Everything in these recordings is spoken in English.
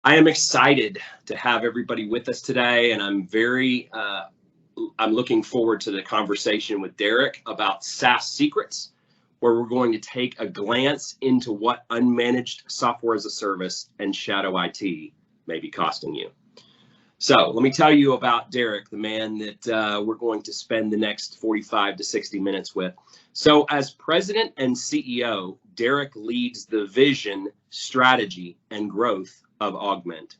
I am excited to have everybody with us today, and I'm looking forward to the conversation with Derik about SaaS secrets, where we're going to take a glance into what unmanaged software as a service and shadow IT may be costing you. So let me tell you about Derik, the man that we're going to spend the next 45 to 60 minutes with. So as president and CEO, Derik leads the vision, strategy, and growth of Augment.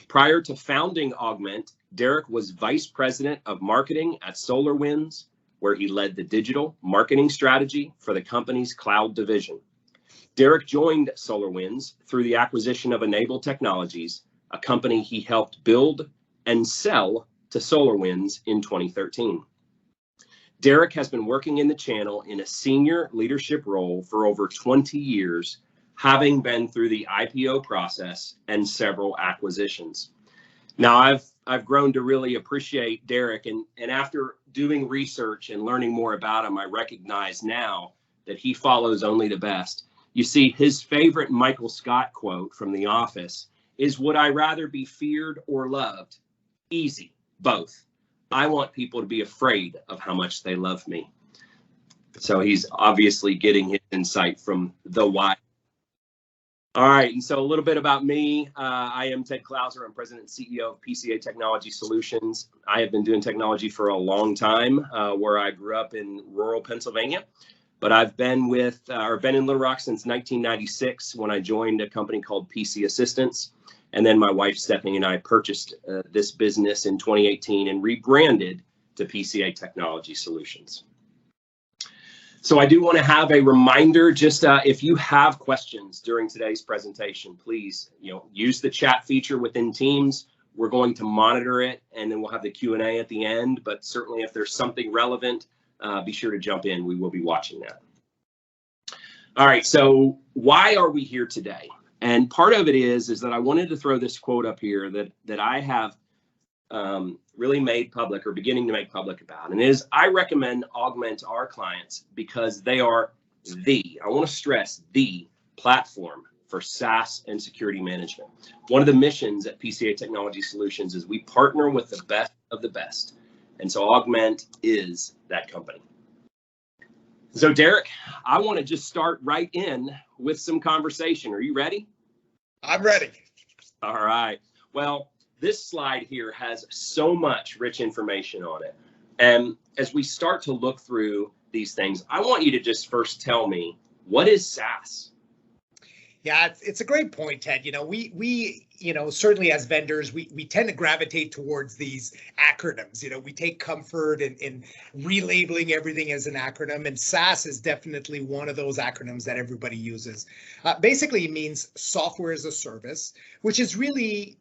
Prior to founding Augment, Derik was vice president of marketing at SolarWinds, where he led the digital marketing strategy for the company's cloud division. Derik joined SolarWinds through the acquisition of Enable Technologies, a company he helped build and sell to SolarWinds in 2013. Derik has been working in the channel in a senior leadership role for over 20 years, having been through the IPO process and several acquisitions. Now, I've grown to really appreciate Derik, and after doing research and learning more about him, I recognize now that he follows only the best. You see, his favorite Michael Scott quote from The Office is, "Would I rather be feared or loved? Easy, both. I want people to be afraid of how much they love me." So he's obviously getting his insight from the why. All right, and so a little bit about me. I am Ted Klauser. I'm president and CEO of PCA Technology Solutions. I have been doing technology for a long time, where I grew up in rural Pennsylvania, but I've been in Little Rock since 1996 when I joined a company called PC Assistance. And then my wife, Stephanie, and I purchased this business in 2018 and rebranded to PCA Technology Solutions. So I do want to have a reminder, just if you have questions during today's presentation, please use the chat feature within Teams. We're going to monitor it, and then we'll have the Q&A at the end. But certainly if there's something relevant, be sure to jump in. We will be watching that. All right, so why are we here today? And part of it is that I wanted to throw this quote up here that I have really made public, or beginning to make public about, and it is, I recommend Augment to our clients because they are I want to stress, the platform for SaaS and security management. One of the missions at PCA Technology Solutions is we partner with the best of the best. And so Augment is that company. So Derik, I want to just start right in with some conversation. Are you ready? I'm ready. All right. Well, this slide here has so much rich information on it. And as we start to look through these things, I want you to just first tell me, what is SaaS? Yeah, it's a great point, Ted. We certainly as vendors, we tend to gravitate towards these acronyms. We take comfort in relabeling everything as an acronym, and SaaS is definitely one of those acronyms that everybody uses. Basically, it means software as a service, which is really,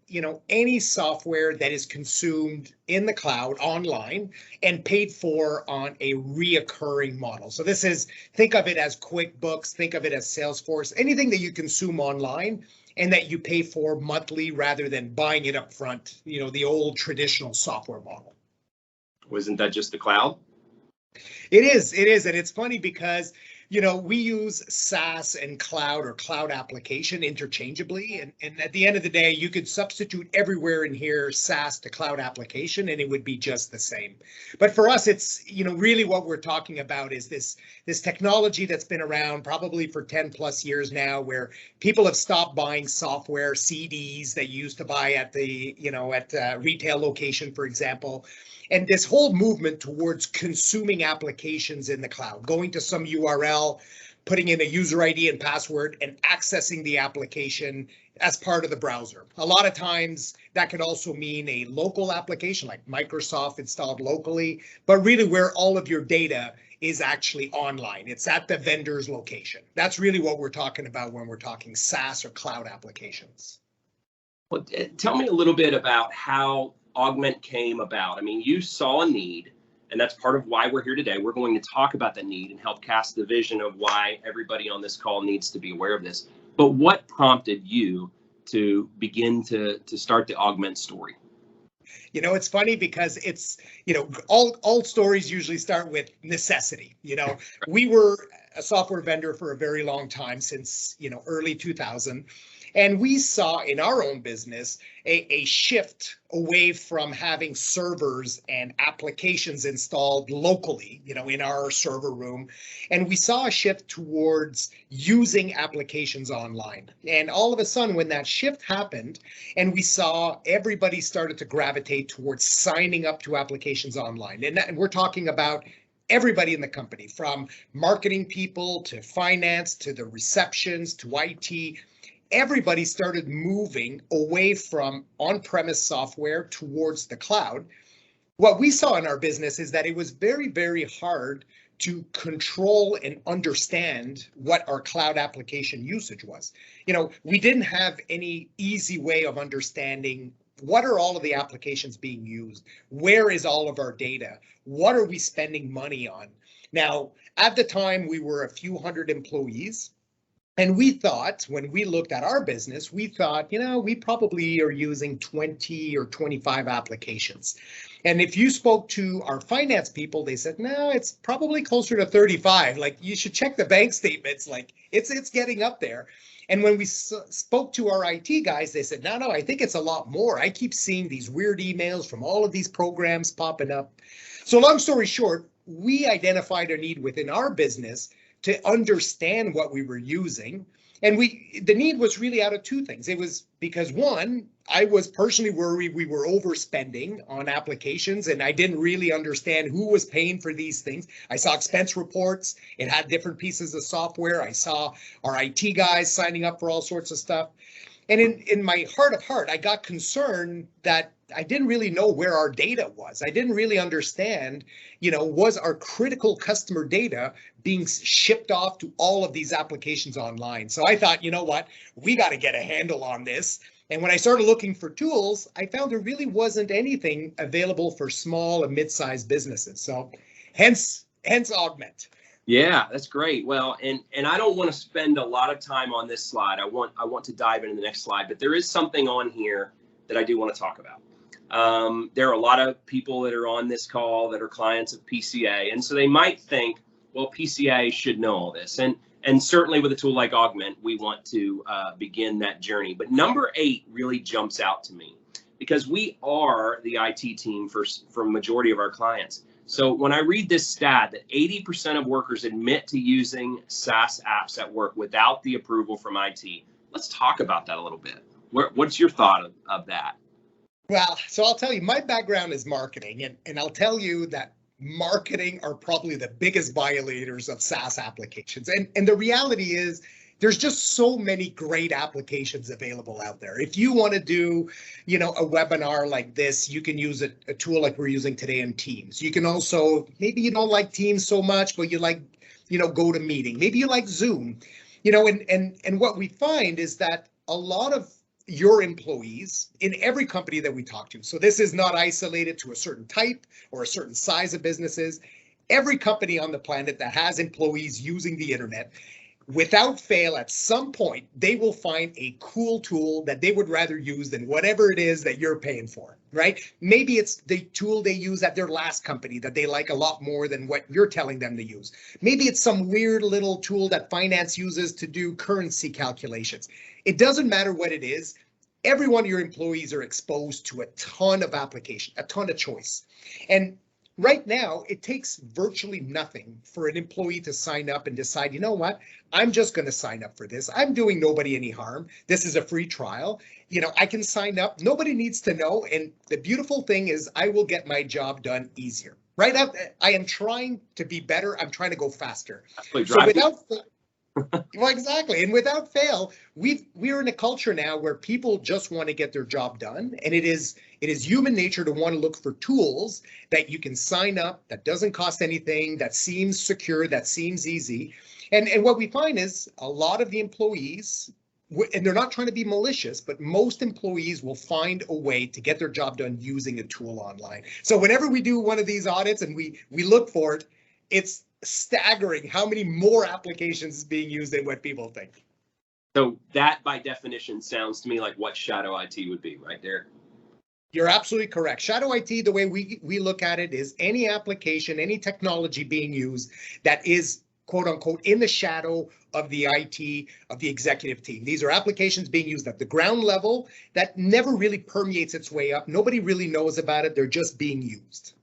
any software that is consumed in the cloud online and paid for on a reoccurring model. So this is, think of it as QuickBooks, think of it as Salesforce, anything that you consume online and that you pay for monthly rather than buying it up front, the old traditional software model. Wasn't that just the cloud? It is. And it's funny because, we use SaaS and cloud or cloud application interchangeably. And at the end of the day, you could substitute everywhere in here SaaS to cloud application, and it would be just the same. But for us, it's, really what we're talking about is this technology that's been around probably for 10 plus years now, where people have stopped buying software, CDs that you used to buy at the, at retail location, for example. And this whole movement towards consuming applications in the cloud, going to some URL, putting in a user ID and password, and accessing the application as part of the browser. A lot of times that could also mean a local application like Microsoft installed locally, but really where all of your data is actually online. It's at the vendor's location. That's really what we're talking about when we're talking SaaS or cloud applications. Well, tell me a little bit about how Augment came about. I mean, you saw a need, and that's part of why we're here today. We're going to talk about that need and help cast the vision of why everybody on this call needs to be aware of this. But what prompted you to begin to start the Augment story? It's funny because it's, all stories usually start with necessity. We were a software vendor for a very long time, since, early 2000. And we saw in our own business a shift away from having servers and applications installed locally, in our server room. And we saw a shift towards using applications online. And all of a sudden, when that shift happened, and we saw everybody started to gravitate towards signing up to applications online. And we're talking about everybody in the company, from marketing people to finance to the receptions to IT. Everybody started moving away from on-premise software towards the cloud. What we saw in our business is that it was very, very hard to control and understand what our cloud application usage was. We didn't have any easy way of understanding what are all of the applications being used? Where is all of our data? What are we spending money on? Now, at the time, we were a few hundred employees. And we thought, when we looked at our business, we thought, we probably are using 20 or 25 applications. And if you spoke to our finance people, they said, no, it's probably closer to 35. Like, you should check the bank statements. Like, it's getting up there. And when we spoke to our IT guys, they said, no, I think it's a lot more. I keep seeing these weird emails from all of these programs popping up. So long story short, we identified a need within our business to understand what we were using. And the need was really out of two things. It was because, one, I was personally worried we were overspending on applications, and I didn't really understand who was paying for these things. I saw expense reports. It had different pieces of software. I saw our IT guys signing up for all sorts of stuff. And in my heart of heart, I got concerned that I didn't really know where our data was. I didn't really understand, was our critical customer data being shipped off to all of these applications online? So I thought, what, we got to get a handle on this. And when I started looking for tools, I found there really wasn't anything available for small and mid-sized businesses. So hence Augment. Yeah, that's great. Well, and I don't want to spend a lot of time on this slide. I want to dive into the next slide, but there is something on here that I do want to talk about. There are a lot of people that are on this call that are clients of PCA, and so they might think, well, PCA should know all this, and certainly with a tool like Augment, we want to begin that journey. But number 8 really jumps out to me because we are the IT team for majority of our clients. So when I read this stat that 80% of workers admit to using SaaS apps at work without the approval from IT, let's talk about that a little bit. What's your thought of that? Well, so I'll tell you, my background is marketing, and I'll tell you that marketing are probably the biggest violators of SaaS applications. And the reality is, there's just so many great applications available out there. If you want to do, a webinar like this, you can use a tool like we're using today in Teams. You can also, maybe you don't like Teams so much, but you like, GoToMeeting. Maybe you like Zoom, and what we find is that a lot of your employees in every company that we talk to, so this is not isolated to a certain type or a certain size of businesses, every company on the planet that has employees using the internet, without fail, at some point, they will find a cool tool that they would rather use than whatever it is that you're paying for, right? Maybe it's the tool they use at their last company that they like a lot more than what you're telling them to use. Maybe it's some weird little tool that finance uses to do currency calculations. It doesn't matter what it is. Every one of your employees are exposed to a ton of application, a ton of choice. And right now, it takes virtually nothing for an employee to sign up and decide, what, I'm just going to sign up for this. I'm doing nobody any harm. This is a free trial. I can sign up. Nobody needs to know. And the beautiful thing is I will get my job done easier. Right? I am trying to be better. I'm trying to go faster. So well, exactly. And without fail, we're in a culture now where people just want to get their job done. And it is human nature to want to look for tools that you can sign up, that doesn't cost anything, that seems secure, that seems easy. And what we find is a lot of the employees, and they're not trying to be malicious, but most employees will find a way to get their job done using a tool online. So whenever we do one of these audits and we look for it, it's staggering how many more applications is being used than what people think. So that, by definition, sounds to me like what shadow IT would be, right there. You're absolutely correct. Shadow IT, the way we look at it, is any application, any technology being used that is quote unquote, in the shadow of the IT, of the executive team. These are applications being used at the ground level that never really permeates its way up. Nobody really knows about it. They're just being used.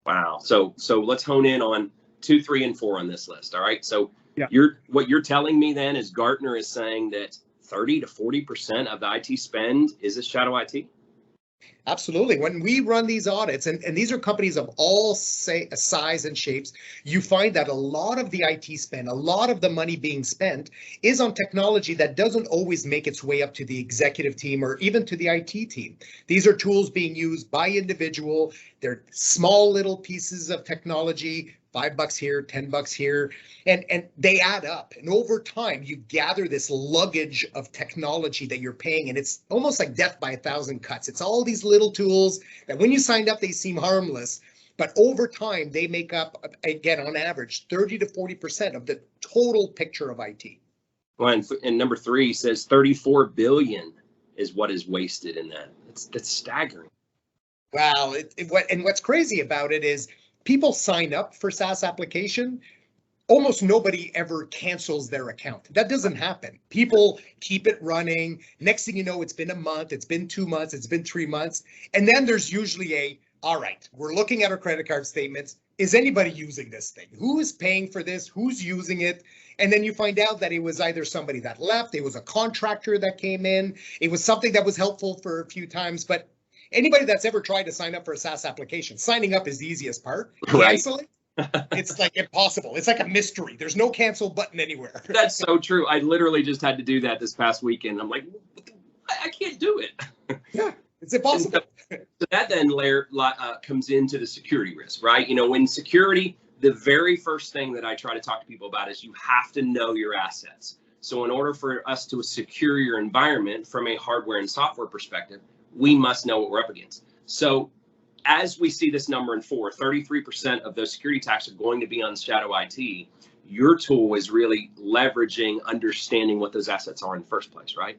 Wow. So let's hone in on 2, 3, and 4 on this list. All right. So yeah. What you're telling me then is Gartner is saying that 30 to 40% of the IT spend is a shadow IT? Absolutely. When we run these audits, and these are companies of all size and shapes, you find that a lot of the IT spend, a lot of the money being spent is on technology that doesn't always make its way up to the executive team or even to the IT team. These are tools being used by individual. They're small little pieces of technology, $5 here, $10 here, and they add up. And over time, you gather this luggage of technology that you're paying, and it's almost like death by 1,000 cuts. It's all these little tools that when you signed up, they seem harmless, but over time, they make up, again, on average, 30 to 40% of the total picture of IT. Well, and number 3 says 34 billion is what is wasted in that. That's staggering. Wow. And what's crazy about it is people sign up for SaaS application. Almost nobody ever cancels their account. That doesn't happen. People keep it running. Next thing you know, it's been a month, it's been 2 months, it's been 3 months. And then there's usually all right, we're looking at our credit card statements. Is anybody using this thing? Who is paying for this? Who's using it? And then you find out that it was either somebody that left, it was a contractor that came in, it was something that was helpful for a few times, but anybody that's ever tried to sign up for a SaaS application, signing up is the easiest part. Canceling, it's like impossible. It's like a mystery. There's no cancel button anywhere. That's so true. I literally just had to do that this past weekend. I'm like, I can't do it. Yeah, it's impossible. So that then comes into the security risk, right? You know, when security, the very first thing that I try to talk to people about is you have to know your assets. So in order for us to secure your environment from a hardware and software perspective, we must know what we're up against. So as we see this number in 33% of those security attacks are going to be on shadow IT. Your tool is really leveraging understanding what those assets are in the first place, right?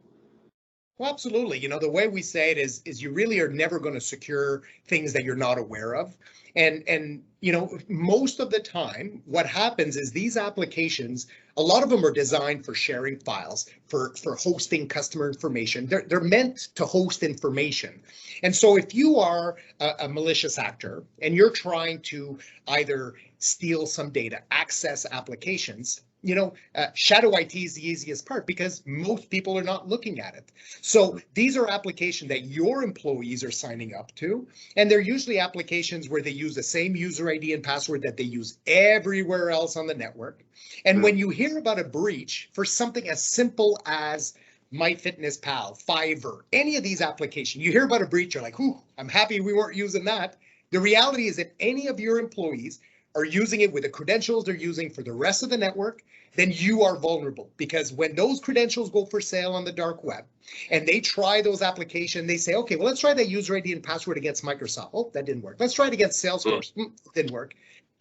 Well, absolutely. You know, the way we say it is you really are never going to secure things that you're not aware of. And you know, most of the time, what happens is these applications, a lot of them are designed for sharing files, for hosting customer information. They're meant to host information. And so if you are a malicious actor and you're trying to either steal some data, access applications, you know, shadow IT is the easiest part because most people are not looking at it. So these are applications that your employees are signing up to, and they're usually applications where they use the same user ID and password that they use everywhere else on the network. And when you hear about a breach for something as simple as MyFitnessPal, Fiverr, any of these applications, you hear about a breach, you're like, whew, I'm happy we weren't using that. The reality is if any of your employees are using it with the credentials they're using for the rest of the network, then you are vulnerable, because when those credentials go for sale on the dark web and they try those applications, they say, okay, well, let's try that user ID and password against Microsoft. Oh, that didn't work. Let's try it against Salesforce. Didn't work.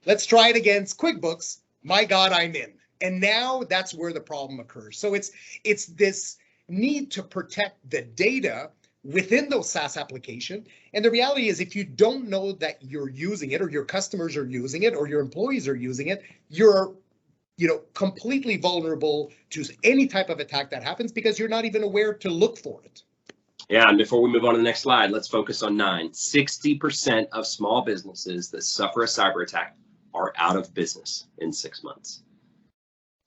Let's try it against QuickBooks. My God, I'm in. And now that's where the problem occurs. So it's this need to protect the data within those SaaS applications. And the reality is, if you don't know that you're using it, or your customers are using it, or your employees are using it, you're, you know, completely vulnerable to any type of attack that happens because you're not even aware to look for it. Yeah, and before we move on to the next slide, let's focus on 9. 60% of small businesses that suffer a cyber attack are out of business in 6 months.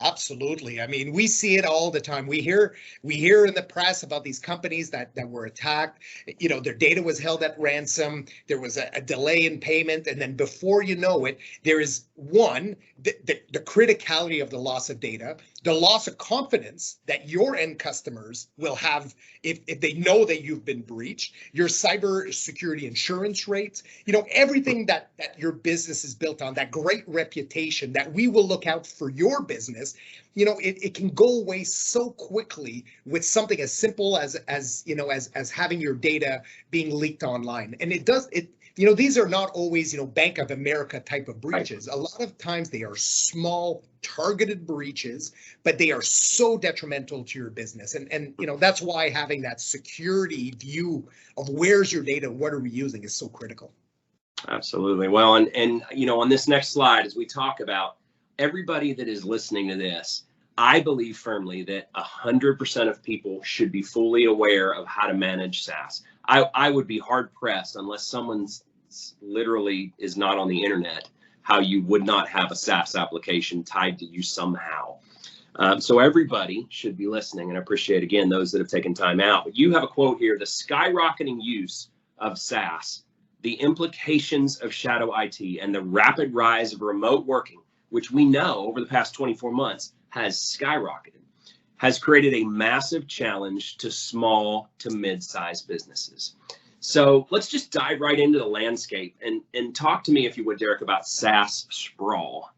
Absolutely. I mean, we see it all the time. We hear in the press about these companies that were attacked. You know, their data was held at ransom. There was a delay in payment. And then before you know it, there is the criticality of the loss of data, the loss of confidence that your end customers will have if they know that you've been breached, your cybersecurity insurance rates, you know, everything that your business is built on, that great reputation that we will look out for your business. You know, it can go away so quickly with something as simple as having your data being leaked online. And you know, these are not always, you know, Bank of America type of breaches. Right. A lot of times they are small targeted breaches, but they are so detrimental to your business. And you know, that's why having that security view of where's your data, what are we using, is so critical. Absolutely. Well, and you know, on this next slide, as we talk about everybody that is listening to this, I believe firmly that 100% of people should be fully aware of how to manage SaaS. I would be hard pressed unless someone's literally is not on the internet, how you would not have a SaaS application tied to you somehow. So everybody should be listening, and I appreciate, again, those that have taken time out. But you have a quote here: the skyrocketing use of SaaS, the implications of shadow IT, and the rapid rise of remote working, which we know over the past 24 months has skyrocketed, has created a massive challenge to small to mid-sized businesses. So let's just dive right into the landscape and talk to me, if you would, Derik, about SaaS sprawl.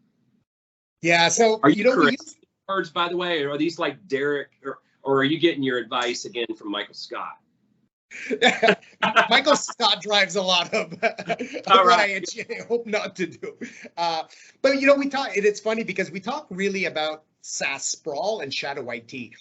Yeah, so are you correct words, by the way, or are these like Derik, or are you getting your advice again from Michael Scott? Michael Scott drives a lot of what I hope not to do. But we talk, it's funny because we talk really about SaaS sprawl and shadow IT.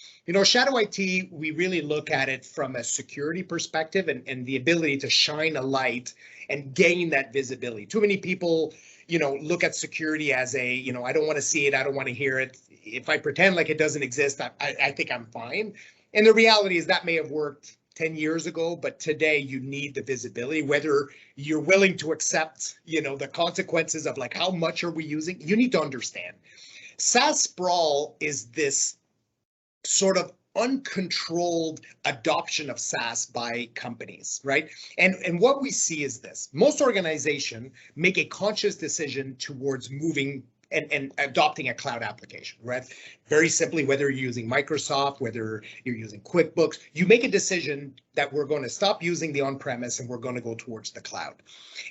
Shadow IT, we really look at it from a security perspective and the ability to shine a light and gain that visibility. Too many people, look at security as I don't want to see it, I don't want to hear it. If I pretend like it doesn't exist, I think I'm fine. And the reality is that may have worked 10 years ago, but today you need the visibility, whether you're willing to accept, the consequences of like, how much are we using? You need to understand. SaaS sprawl is this sort of uncontrolled adoption of SaaS by companies, right? And what we see is this: most organizations make a conscious decision towards moving and adopting a cloud application, right? Very simply, whether you're using Microsoft, whether you're using QuickBooks, you make a decision that we're going to stop using the on-premise and we're going to go towards the cloud.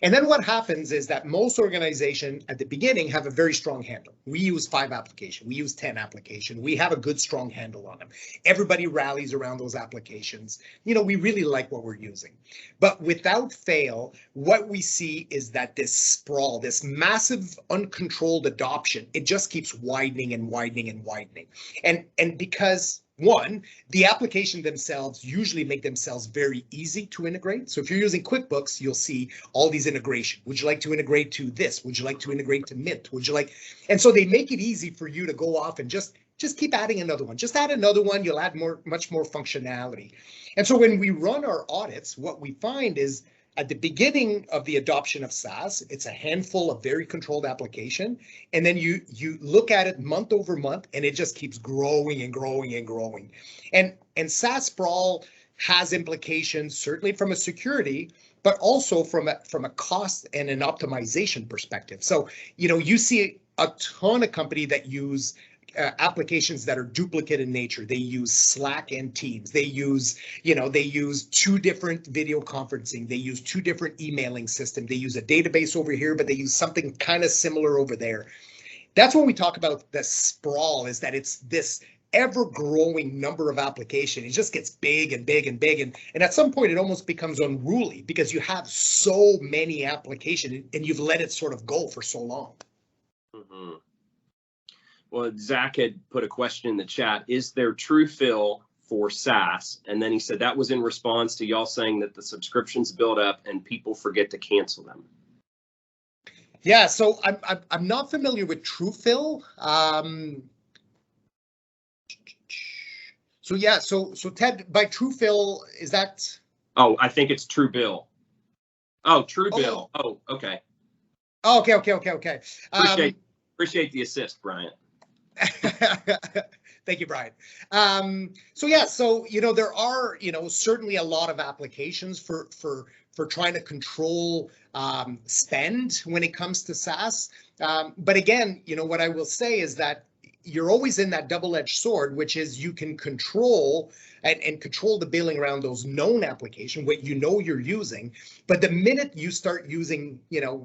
And then what happens is that most organizations at the beginning have a very strong handle. We use 5 applications, we use 10 applications, we have a good strong handle on them. Everybody rallies around those applications. We really like what we're using. But without fail, what we see is that this sprawl, this massive uncontrolled adoption, it just keeps widening and widening and widening. And because, one, the application themselves usually make themselves very easy to integrate. So if you're using QuickBooks, you'll see all these integration. Would you like to integrate to this? Would you like to integrate to Mint? Would you like? And so they make it easy for you to go off and just keep adding another one. Just add another one. You'll add much more functionality. And so when we run our audits, what we find is at the beginning of the adoption of SaaS, it's a handful of very controlled application. And then you look at it month over month, and it just keeps growing and growing and growing. And SaaS sprawl has implications, certainly from a security, but also from a cost and an optimization perspective. So, you see a ton of companies that use applications that are duplicate in nature. They use Slack and Teams. They use 2 different video conferencing. They use 2 different emailing systems. They use a database over here, but they use something kind of similar over there. That's when we talk about the sprawl, is that it's this ever-growing number of applications. It just gets big and big and big. And at some point, it almost becomes unruly because you have so many applications and you've let it sort of go for so long. Mm-hmm. Well, Zach had put a question in the chat: is there true fill for SaaS? And then he said that was in response to y'all saying that the subscriptions build up and people forget to cancel them. Yeah, so I'm not familiar with true fill. So Ted, by true fill, is that? Oh, I think it's true bill. Oh, true bill. Oh, okay. Oh, okay. Appreciate the assist, Bryant. Thank you, Brian. There are, certainly a lot of applications for trying to control spend when it comes to SaaS. But again, what I will say is that you're always in that double-edged sword, which is you can control and control the billing around those known applications, what you're using. But the minute you start using,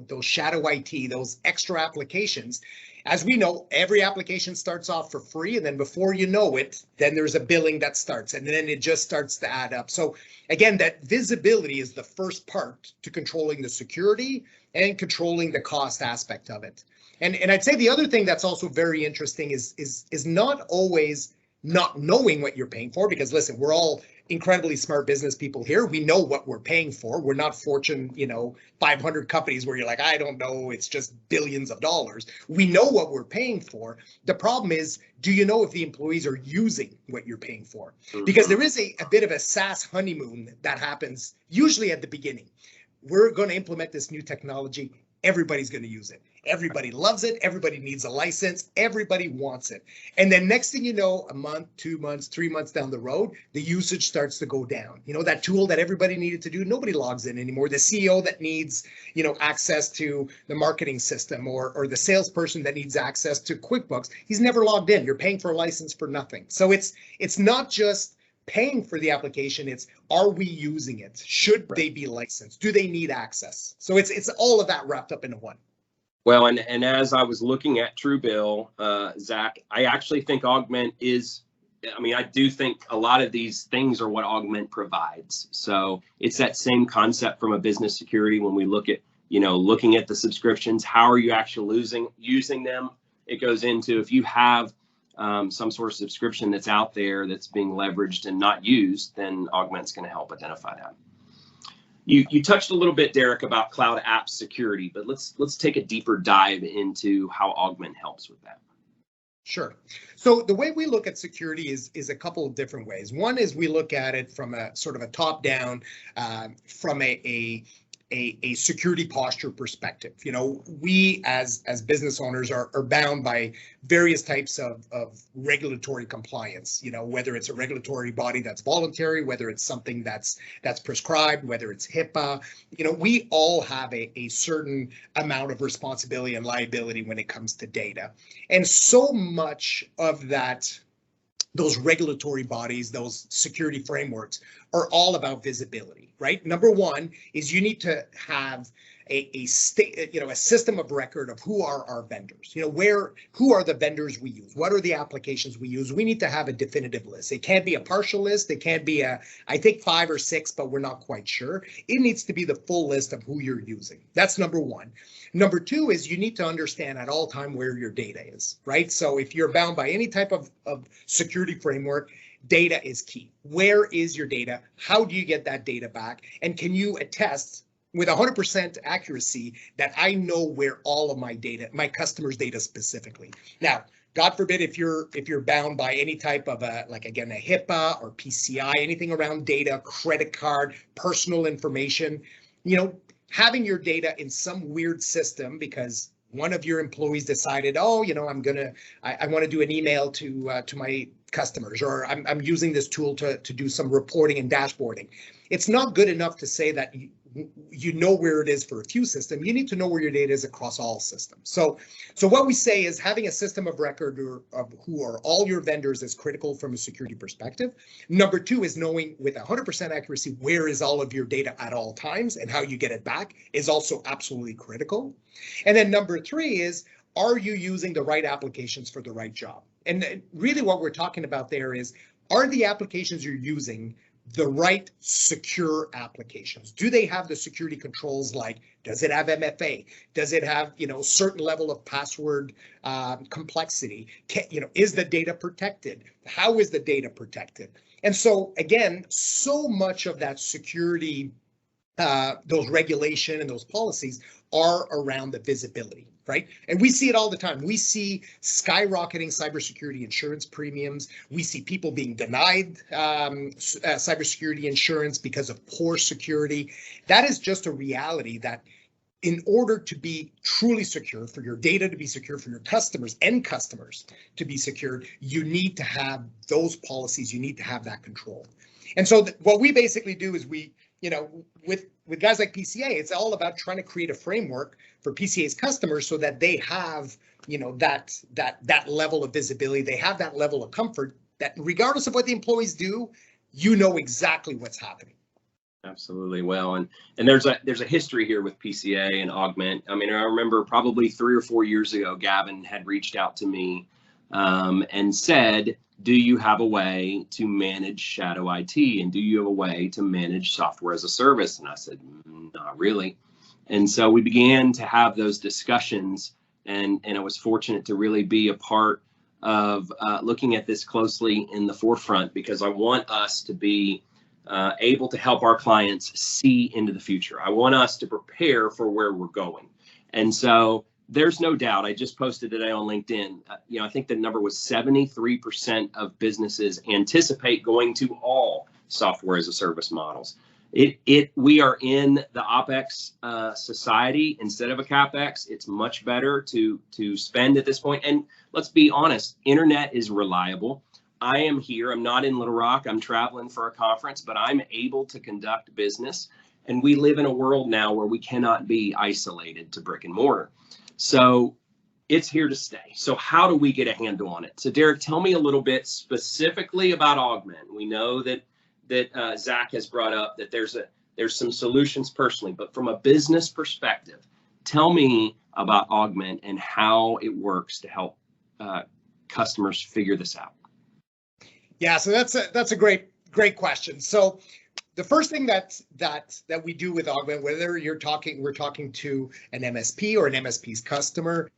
those shadow IT, those extra applications, as we know, every application starts off for free, and then before you know it, then there's a billing that starts, and then it just starts to add up. So again, that visibility is the first part to controlling the security and controlling the cost aspect of it. And I'd say the other thing that's also very interesting is not always not knowing what you're paying for, because listen, we're all incredibly smart business people here. We know what we're paying for. We're not Fortune, 500 companies where you're like, I don't know, it's just billions of dollars. We know what we're paying for. The problem is, do you know if the employees are using what you're paying for? Because there is a bit of a SaaS honeymoon that happens usually at the beginning. We're going to implement this new technology. Everybody's going to use it. Everybody loves it. Everybody needs a license. Everybody wants it. And then next thing you know, a month, 2 months, 3 months down the road, the usage starts to go down. That tool that everybody needed to do, nobody logs in anymore. The CEO that needs, access to the marketing system, or the salesperson that needs access to QuickBooks, he's never logged in. You're paying for a license for nothing. So it's not just paying for the application, it's, are we using it? Should they be licensed? Do they need access? So it's all of that wrapped up into one. Well, and as I was looking at Truebill, Zach, I actually think Augment I do think a lot of these things are what Augment provides. So it's that same concept from a business security when we look at, looking at the subscriptions, how are you actually using them? It goes into, if you have some sort of subscription that's out there that's being leveraged and not used, then Augment's going to help identify that. You touched a little bit, Derik, about cloud app security, but let's take a deeper dive into how Augment helps with that. Sure. So the way we look at security is a couple of different ways. One is we look at it from a sort of a top down, from a security posture perspective. We as business owners are bound by various types of regulatory compliance, whether it's a regulatory body that's voluntary, whether it's something that's prescribed, whether it's HIPAA. We all have a certain amount of responsibility and liability when it comes to data. And so much of that, those regulatory bodies, those security frameworks are all about visibility, right? Number one is you need to have a system of record of who are our vendors, who are the vendors we use, what are the applications we use. We need to have a definitive list. It can't be a partial list. It can't be I think 5 or 6, but we're not quite sure. It needs to be the full list of who you're using. That's number one. Number two is you need to understand at all time where your data is, right? So if you're bound by any type of security framework, data is key. Where is your data? How do you get that data back? And can you attest with 100% accuracy that I know where all of my data, my customers' data specifically? Now, God forbid if you're bound by any type of a HIPAA or PCI, anything around data, credit card, personal information, having your data in some weird system because one of your employees decided, I want to do an email to my customers, or I'm using this tool to do some reporting and dashboarding. It's not good enough to say that you know where it is for a few systems. You need to know where your data is across all systems. So what we say is having a system of record of who are all your vendors is critical from a security perspective. Number two is knowing with 100% accuracy where is all of your data at all times and how you get it back is also absolutely critical. And then number three is, are you using the right applications for the right job? And really what we're talking about there is, are the applications you're using the right secure applications? Do they have the security controls? Like, does it have MFA? Does it have, certain level of password complexity? Is the data protected? How is the data protected? And so again, so much of that security, those regulation and those policies are around the visibility, right? And we see it all the time. We see skyrocketing cybersecurity insurance premiums. We see people being denied cybersecurity insurance because of poor security. That is just a reality that in order to be truly secure, for your data to be secure, for your customers to be secured, you need to have those policies. You need to have that control. And so what we basically do is with guys like PCA, it's all about trying to create a framework for PCA's customers so that they have, that level of visibility. They have that level of comfort that regardless of what the employees do, exactly what's happening. Absolutely. Well, and there's a history here with PCA and Augment. I remember probably 3 or 4 years ago, Gavin had reached out to me and said, do you have a way to manage shadow IT? And do you have a way to manage software as a service? And I said, not really. And so we began to have those discussions, and I was fortunate to really be a part of looking at this closely in the forefront, because I want us to be able to help our clients see into the future. I want us to prepare for where we're going. And so there's no doubt, I just posted today on LinkedIn, I think the number was 73% of businesses anticipate going to all software as a service models. We are in the OpEx society instead of a CapEx. It's much better to spend at this point. And let's be honest, internet is reliable. I am here, I'm not in Little Rock, I'm traveling for a conference, but I'm able to conduct business. And we live in a world now where we cannot be isolated to brick and mortar. So it's here to stay. So how do we get a handle on it? So Derik, tell me a little bit specifically about Augment. We know that Zach has brought up that there's some solutions personally, but from a business perspective, tell me about Augment and how it works to help customers figure this out. Yeah, so that's a great question. So the first thing that we do with Augment, whether we're talking to an MSP or an MSP's customer,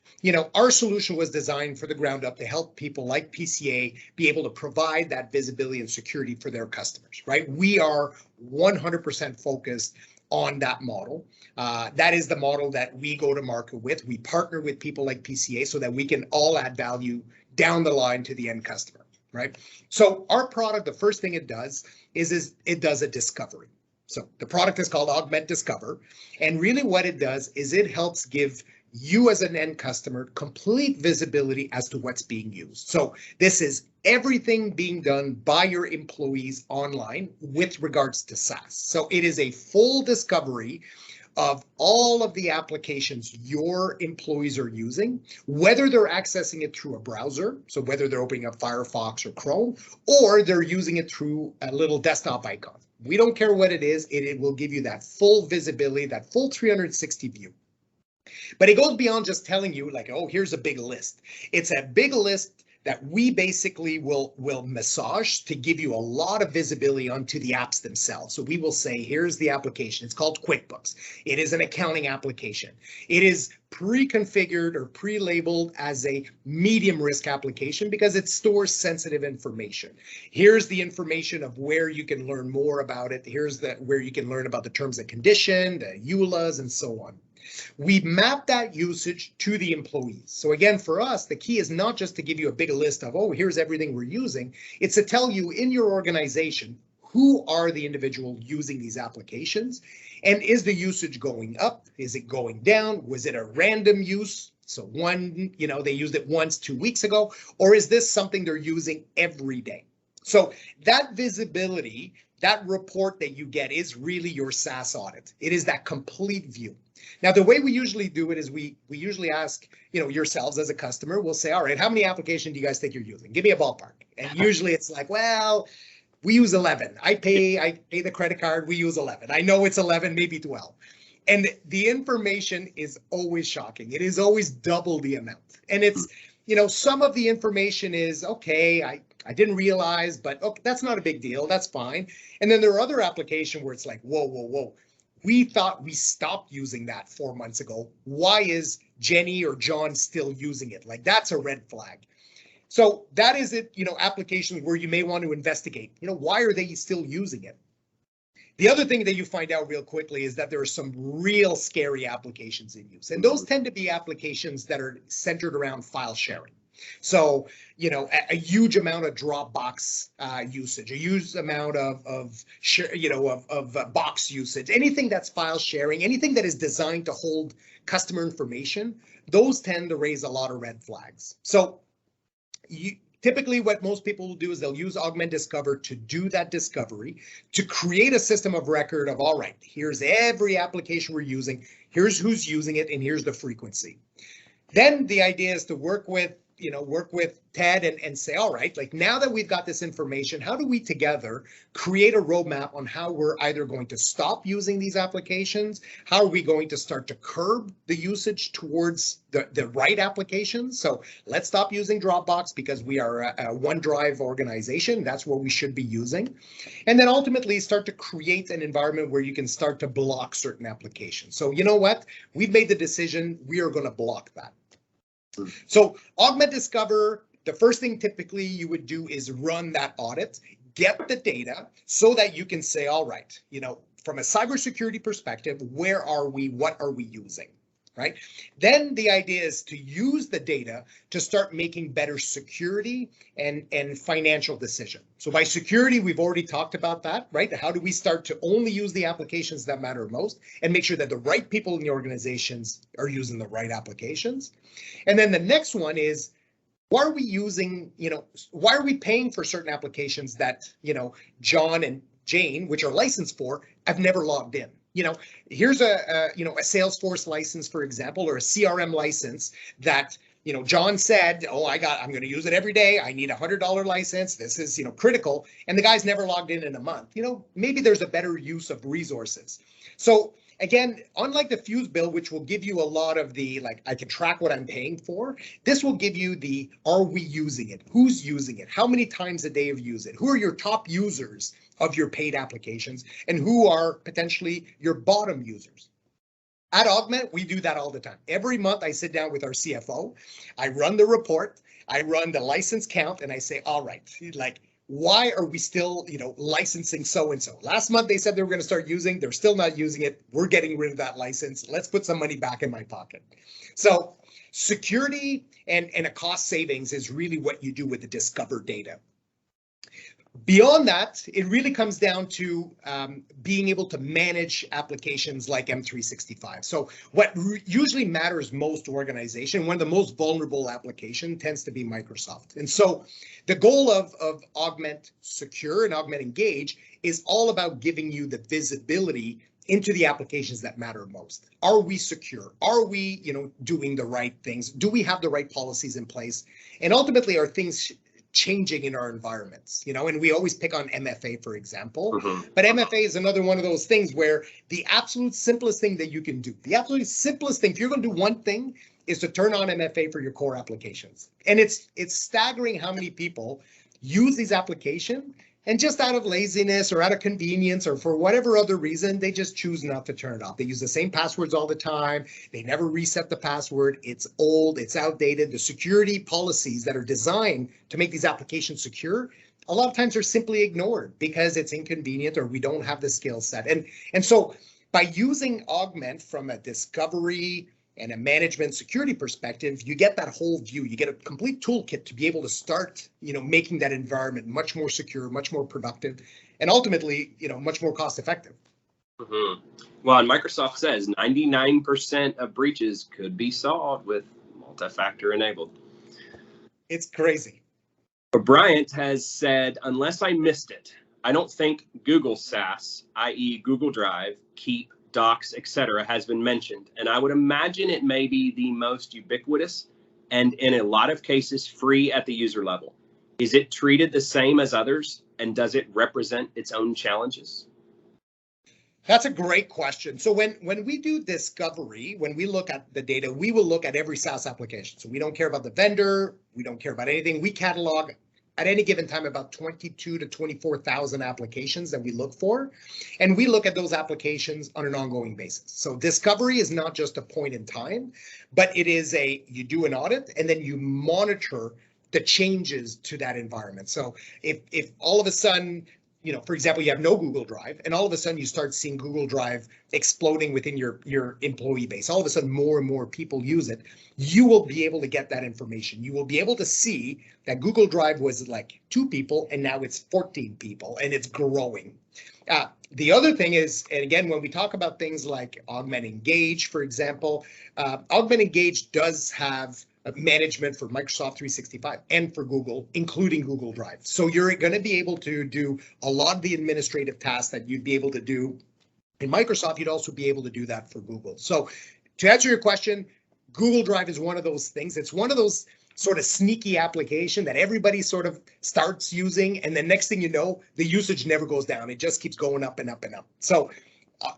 our solution was designed for the ground up to help people like PCA be able to provide that visibility and security for their customers, right? We are 100% focused on that model. That is the model that we go to market with. We partner with people like PCA so that we can all add value down the line to the end customer. Right. So our product, the first thing it does is it does a discovery. So the product is called Augment Discover. And really what it does is it helps give you as an end customer complete visibility as to what's being used. So this is everything being done by your employees online with regards to SaaS. So it is a full discovery of all of the applications your employees are using, whether they're accessing it through a browser, so whether they're opening up Firefox or Chrome, or they're using it through a little desktop icon. We don't care what it is, it will give you that full visibility, that full 360 view. But it goes beyond just telling you like, oh, here's a big list. It's a big list that we basically will massage to give you a lot of visibility onto the apps themselves. So we will say, here's the application. It's called QuickBooks. It is an accounting application. It is pre-configured or pre-labeled as a medium risk application because it stores sensitive information. Here's the information of where you can learn more about it. Here's where you can learn about the terms and condition, the EULAs, and so on. We map that usage to the employees. So again, for us, the key is not just to give you a big list of, oh, here's everything we're using. It's to tell you in your organization, who are the individuals using these applications? And is the usage going up? Is it going down? Was it a random use? So they used it once 2 weeks ago, or is this something they're using every day? So that visibility, that report that you get is really your SaaS audit. It is that complete view. Now, the way we usually do it is we usually ask, yourselves as a customer, we'll say, all right, how many applications do you guys think you're using? Give me a ballpark. And usually it's like, well, we use 11. I pay the credit card. We use 11. I know it's 11, maybe 12. And the information is always shocking. It is always double the amount. And it's, some of the information is, okay, I didn't realize, but okay, that's not a big deal. That's fine. And then there are other applications where it's like, whoa. We thought we stopped using that 4 months ago. Why is Jenny or John still using it? Like, that's a red flag. So that is it, applications where you may want to investigate, why are they still using it? The other thing that you find out real quickly is that there are some real scary applications in use. And those tend to be applications that are centered around file sharing. So, a huge amount of Dropbox usage, a huge amount of box usage, anything that's file sharing, anything that is designed to hold customer information, those tend to raise a lot of red flags. So typically what most people will do is they'll use Augment Discover to do that discovery, to create a system of record of, all right, here's every application we're using, here's who's using it, and here's the frequency. Then the idea is to work with Ted and say, all right, like now that we've got this information, how do we together create a roadmap on how we're either going to stop using these applications? How are we going to start to curb the usage towards the right applications? So let's stop using Dropbox because we are a OneDrive organization. That's what we should be using. And then ultimately start to create an environment where you can start to block certain applications. So you know what? We've made the decision, we are going to block that. So Augment Discover the first thing typically you would do is run that audit, get the data so that you can say, all right, from a cybersecurity perspective, where are we? What are we using? Right? Then the idea is to use the data to start making better security and financial decisions. So by security, we've already talked about that, right? How do we start to only use the applications that matter most and make sure that the right people in the organizations are using the right applications? And then the next one is, why are we using, why are we paying for certain applications that, John and Jane, which are licensed for, have never logged in? Here's a Salesforce license, for example, or a CRM license that, John said, oh, I'm going to use it every day. I need $100 license. This is, critical. And the guy's never logged in a month. Maybe there's a better use of resources. So again, unlike the Fuse bill, which will give you a lot of the, I can track what I'm paying for, this will give you the, are we using it? Who's using it? How many times a day have you used it? Who are your top users of your paid applications, and who are potentially your bottom users? At Augment, we do that all the time. Every month I sit down with our CFO, I run the report, I run the license count, and I say, all right, why are we still, licensing so-and-so? Last month they said they were going to start using, they're still not using it. We're getting rid of that license. Let's put some money back in my pocket. So security and a cost savings is really what you do with the Discover data. Beyond that, it really comes down to being able to manage applications like M365. So what usually matters most to organization, one of the most vulnerable application tends to be Microsoft. And so the goal of Augment Secure and Augment Engage is all about giving you the visibility into the applications that matter most. Are we secure? Are we, doing the right things? Do we have the right policies in place? And ultimately, are things changing in our environments, and we always pick on MFA, for example, but MFA is another one of those things where the absolute simplest thing that you can do, the absolute simplest thing, if you're going to do one thing, is to turn on MFA for your core applications. And it's staggering how many people use these applications and just out of laziness or out of convenience or for whatever other reason, they just choose not to turn it off. They use the same passwords all the time. They never reset the password. It's old, it's outdated. The security policies that are designed to make these applications secure, a lot of times are simply ignored because it's inconvenient or we don't have the skill set. And so by using Augment from a discovery and a management security perspective, you get that whole view. You get a complete toolkit to be able to start, making that environment much more secure, much more productive, and ultimately, much more cost effective. Well, and Microsoft says 99% of breaches could be solved with multi-factor enabled. It's crazy. Bryant has said, unless I missed it, I don't think Google SaaS, i.e. Google Drive, Keep, Docs, etc., has been mentioned, and I would imagine it may be the most ubiquitous and in a lot of cases free at the user level. Is it treated the same as others, and does it represent its own challenges? That's a great question. So when we do discovery, when we look at the data, we will look at every SaaS application. So we don't care about the vendor, we don't care about anything. We catalog at any given time about 22 to 24,000 applications that we look for. And we look at those applications on an ongoing basis. So discovery is not just a point in time, but it is you do an audit and then you monitor the changes to that environment. So if all of a sudden, for example, you have no Google Drive, and all of a sudden you start seeing Google Drive exploding within your employee base. All of a sudden, more and more people use it. You will be able to get that information. You will be able to see that Google Drive was like 2 people, and now it's 14 people, and it's growing. The other thing is, and again, when we talk about things like Augment Engage, for example, Augment Engage does have management for Microsoft 365 and for Google, including Google Drive. So you're going to be able to do a lot of the administrative tasks that you'd be able to do in Microsoft. You'd also be able to do that for Google. So to answer your question, Google Drive is one of those things. It's one of those sort of sneaky application that everybody sort of starts using, and the next thing you know, the usage never goes down. It just keeps going up and up and up. So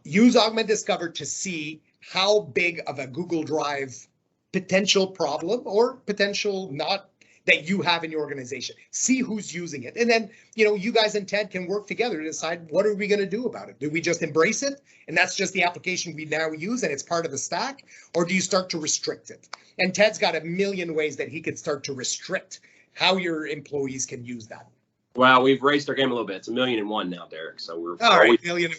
use Augment Discover to see how big of a Google Drive potential problem or potential not that you have in your organization. See who's using it. And then, you guys and Ted can work together to decide, what are we going to do about it? Do we just embrace it? And that's just the application we now use and it's part of the stack? Or do you start to restrict it? And Ted's got a million ways that he could start to restrict how your employees can use that. Wow, we've raised our game a little bit. It's 1,000,001 now, Derik. So we're all right. Million.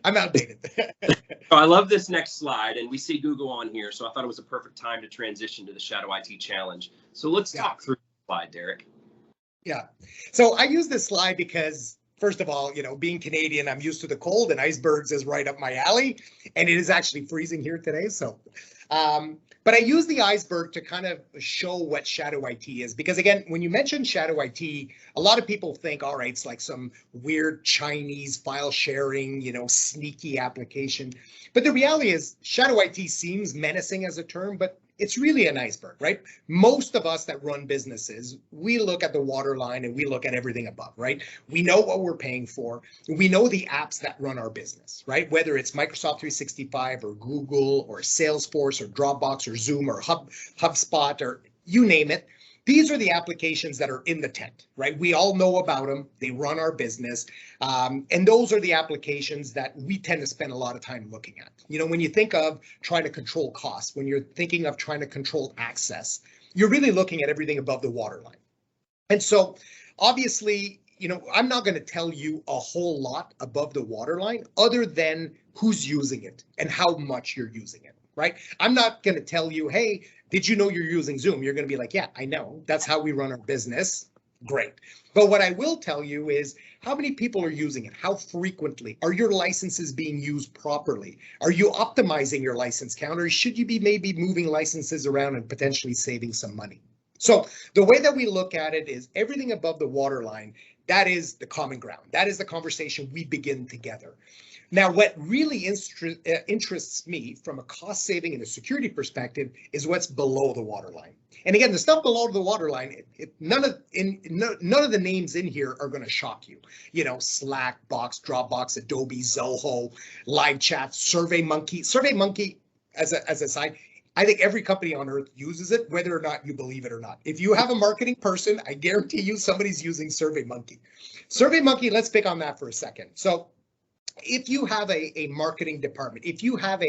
I'm outdated. So I love this next slide, and we see Google on here. So I thought it was a perfect time to transition to the Shadow IT Challenge. So let's talk through the slide, Derik. Yeah. So I use this slide because, first of all, being Canadian, I'm used to the cold, and icebergs is right up my alley, and it is actually freezing here today. So, but I use the iceberg to kind of show what Shadow IT is, because again, when you mention Shadow IT, a lot of people think, all right, it's like some weird Chinese file sharing, sneaky application. But the reality is Shadow IT seems menacing as a term, but it's really an iceberg, right? Most of us that run businesses, we look at the waterline and we look at everything above, right? We know what we're paying for. We know the apps that run our business, right? Whether it's Microsoft 365 or Google or Salesforce or Dropbox or Zoom or HubSpot or you name it. These are the applications that are in the tent, right? We all know about them. They run our business. And those are the applications that we tend to spend a lot of time looking at. When you think of trying to control costs, when you're thinking of trying to control access, you're really looking at everything above the waterline. And so obviously, I'm not going to tell you a whole lot above the waterline other than who's using it and how much you're using it, right? I'm not going to tell you, hey, did you know you're using Zoom? You're going to be like, yeah, I know. That's how we run our business. Great. But what I will tell you is how many people are using it? How frequently? Are your licenses being used properly? Are you optimizing your license count, or should you be maybe moving licenses around and potentially saving some money? So the way that we look at it is everything above the waterline, that is the common ground. That is the conversation we begin together. Now, what really interests me from a cost saving and a security perspective is what's below the waterline. And again, the stuff below the waterline, none of the names in here are going to shock you. Slack, Box, Dropbox, Adobe, Zoho, Live Chat, SurveyMonkey. SurveyMonkey, as a side, I think every company on earth uses it, whether or not you believe it or not. If you have a marketing person, I guarantee you somebody's using SurveyMonkey. SurveyMonkey, let's pick on that for a second. So if you have a marketing department, if you have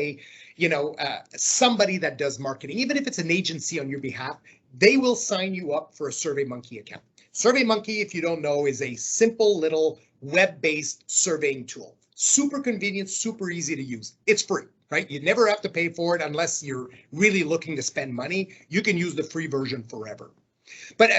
somebody that does marketing, even if it's an agency on your behalf, they will sign you up for a SurveyMonkey account. SurveyMonkey, if you don't know, is a simple little web-based surveying tool. Super convenient, super easy to use. It's free, right? You never have to pay for it unless you're really looking to spend money. You can use the free version forever. But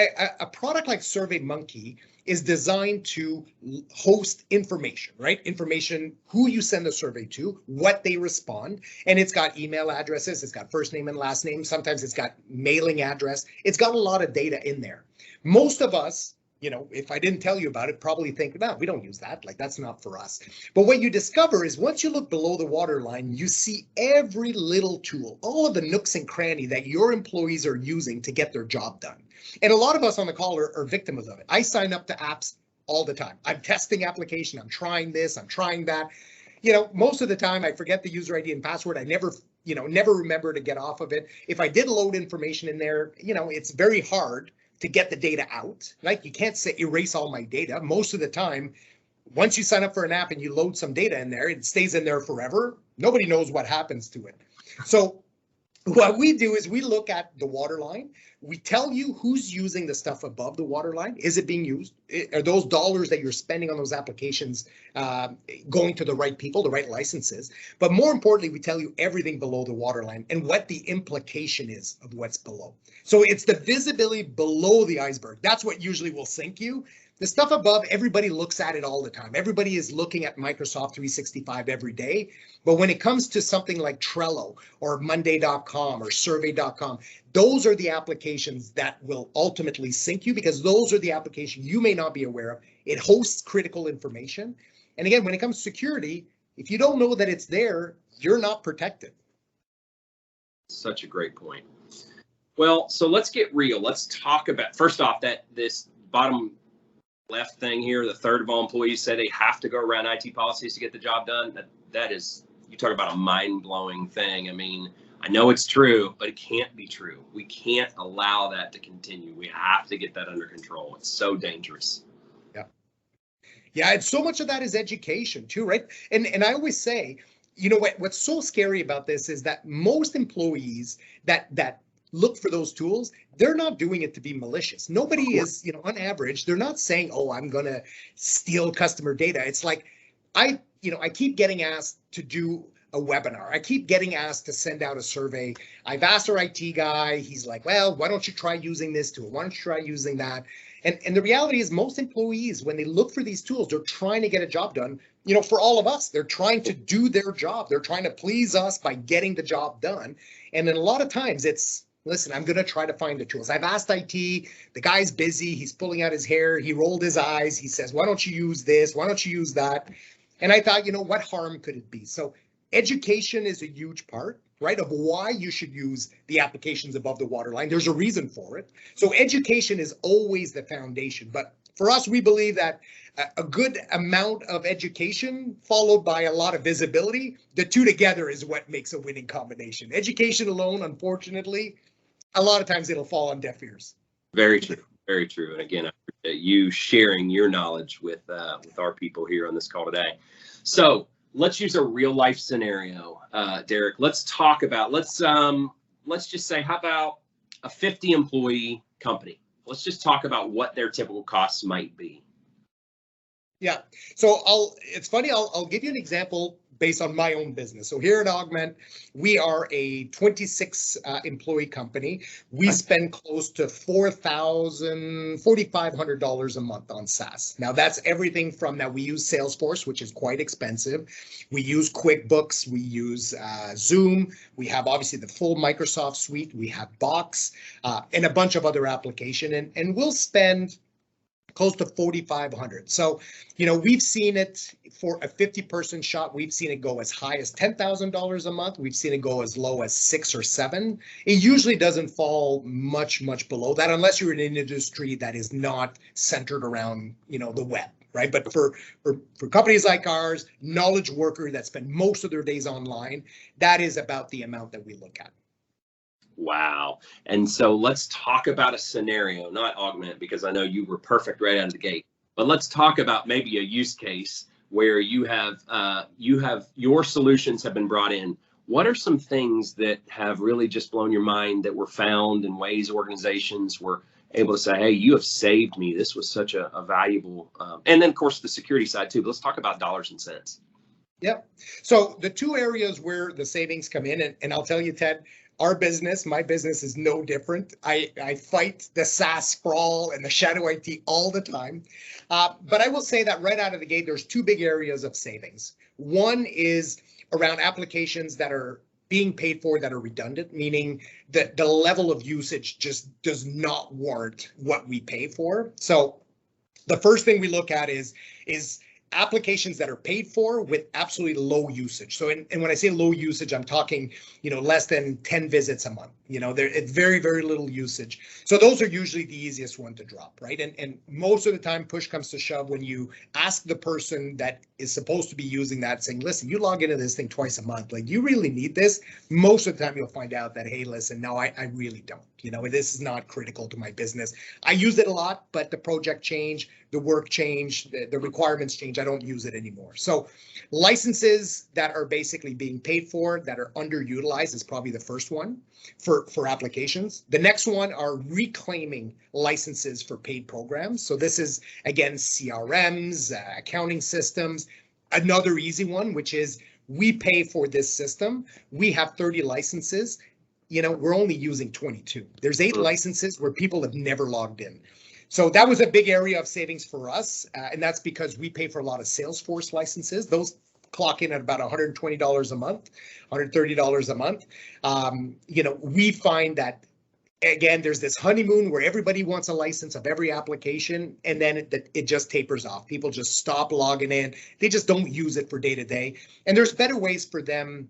a product like SurveyMonkey is designed to host information, right? Information, who you send the survey to, what they respond, and it's got email addresses, it's got first name and last name, sometimes it's got mailing address, it's got a lot of data in there. Most of us, if I didn't tell you about it, probably think, no, we don't use that, like that's not for us. But what you discover is once you look below the waterline, you see every little tool, all of the nooks and cranny that your employees are using to get their job done. And a lot of us on the call are victims of it. I sign up to apps all the time. I'm testing application. I'm trying this. I'm trying that. Most of the time I forget the user ID and password. I never remember to get off of it. If I did load information in there, it's very hard to get the data out. Like you can't say erase all my data. Most of the time, once you sign up for an app and you load some data in there, it stays in there forever. Nobody knows what happens to it. So what we do is we look at the waterline. We tell you who's using the stuff above the waterline. Is it being used? Are those dollars that you're spending on those applications going to the right people, the right licenses? But more importantly, we tell you everything below the waterline and what the implication is of what's below. So it's the visibility below the iceberg. That's what usually will sink you. The stuff above, everybody looks at it all the time. Everybody is looking at Microsoft 365 every day. But when it comes to something like Trello or Monday.com or Survey.com, those are the applications that will ultimately sink you because those are the applications you may not be aware of. It hosts critical information. And again, when it comes to security, if you don't know that it's there, you're not protected. Such a great point. Well, so let's get real. Let's talk about, first off, that this bottom left thing here, the third of all employees say they have to go around IT policies to get the job done. That is, you talk about a mind-blowing thing. I mean, I know it's true, but it can't be true. We can't allow that to continue. We have to get that under control. It's so dangerous. Yeah, and so much of that is education too, right? And I always say, what's so scary about this is that most employees that look for those tools, they're not doing it to be malicious. Nobody is, on average, they're not saying, oh, I'm going to steal customer data. It's like, I keep getting asked to do a webinar. I keep getting asked to send out a survey. I've asked our IT guy. He's like, well, why don't you try using this tool? Why don't you try using that? And the reality is most employees, when they look for these tools, they're trying to get a job done. For all of us, they're trying to do their job. They're trying to please us by getting the job done. And then a lot of times it's, listen, I'm going to try to find the tools. I've asked IT, the guy's busy. He's pulling out his hair. He rolled his eyes. He says, why don't you use this? Why don't you use that? And I thought, what harm could it be? So education is a huge part, right, of why you should use the applications above the waterline. There's a reason for it. So education is always the foundation. But for us, we believe that a good amount of education followed by a lot of visibility, the two together is what makes a winning combination. Education alone, unfortunately, a lot of times it'll fall on deaf ears. Very true. Very true. And again, I appreciate you sharing your knowledge with our people here on this call today. So let's use a real life scenario, Derik. Let's talk about, let's just say, how about a 50 employee company? Let's just talk about what their typical costs might be. Yeah. So it's funny, I'll give you an example based on my own business. So here at Augment, we are a 26 employee company. We spend close to $4,500 a month on SaaS. Now that's everything from that. We use Salesforce, which is quite expensive. We use QuickBooks. We use Zoom. We have obviously the full Microsoft suite. We have Box and a bunch of other applications. And we'll spend close to $4,500. So, we've seen it for a 50-person shop. We've seen it go as high as $10,000 a month. We've seen it go as low as 6 or 7. It usually doesn't fall much below that unless you're in an industry that is not centered around, the web, right? But for companies like ours, knowledge worker that spend most of their days online, that is about the amount that we look at. Wow. And so let's talk about a scenario, not Augment, because I know you were perfect right out of the gate, but let's talk about maybe a use case where you have your solutions have been brought in. What are some things that have really just blown your mind that were found in ways organizations were able to say, hey, you have saved me. This was such a valuable, and then of course the security side too, but let's talk about dollars and cents. Yep. So the two areas where the savings come in, and I'll tell you, Ted, my business is no different. I fight the SaaS sprawl and the shadow IT all the time. But I will say that right out of the gate, there's two big areas of savings. One is around applications that are being paid for that are redundant, meaning that the level of usage just does not warrant what we pay for. So the first thing we look at is applications that are paid for with absolutely low usage. So, and when I say low usage, I'm talking, less than 10 visits a month. It's very, very little usage. So those are usually the easiest one to drop, right? And most of the time, push comes to shove when you ask the person that is supposed to be using that, saying, listen, you log into this thing twice a month. Like, you really need this? Most of the time, you'll find out that, hey, listen, no, I really don't. This is not critical to my business. I use it a lot, but the project changed, the work changed, the requirements changed. I don't use it anymore. So licenses that are basically being paid for that are underutilized is probably the first one for applications. The next one are reclaiming licenses for paid programs. So this is, again, CRMs, accounting systems. Another easy one, which is we pay for this system. We have 30 licenses. We're only using 22. There's 8 licenses where people have never logged in. So that was a big area of savings for us. And that's because we pay for a lot of Salesforce licenses. Those clock in at about $120 a month, $130 a month. We find that, again, there's this honeymoon where everybody wants a license of every application, and then it just tapers off. People just stop logging in. They just don't use it for day to day. And there's better ways for them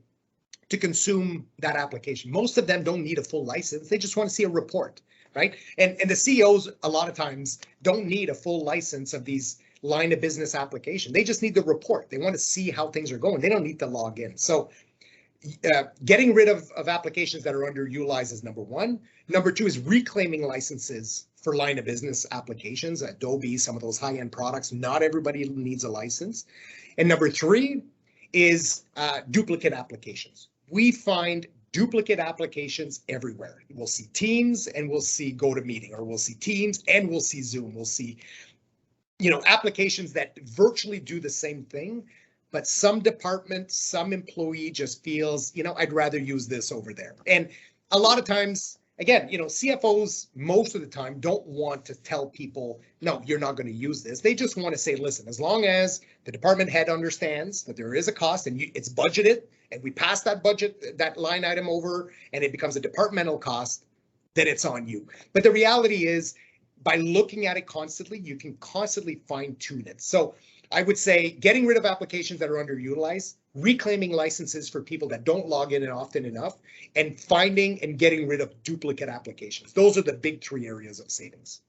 to consume that application. Most of them don't need a full license. They just want to see a report, right? And the CEOs a lot of times don't need a full license of these line of business application. They just need the report. They want to see how things are going. They don't need to log in. So getting rid of applications that are underutilized is number one. Number two is reclaiming licenses for line of business applications. Adobe, some of those high-end products, not everybody needs a license. And number three is duplicate applications. We find duplicate applications everywhere. We'll see Teams and we'll see GoToMeeting, or we'll see Teams and we'll see Zoom. We'll see, applications that virtually do the same thing, but some department, some employee just feels, I'd rather use this over there. And a lot of times, again, CFOs most of the time don't want to tell people, no, you're not going to use this. They just want to say, listen, as long as the department head understands that there is a cost and it's budgeted, and we pass that budget, that line item over, and it becomes a departmental cost, then it's on you. But the reality is, by looking at it constantly, you can constantly fine tune it. So I would say getting rid of applications that are underutilized, reclaiming licenses for people that don't log in often enough, and finding and getting rid of duplicate applications. Those are the big 3 areas of savings.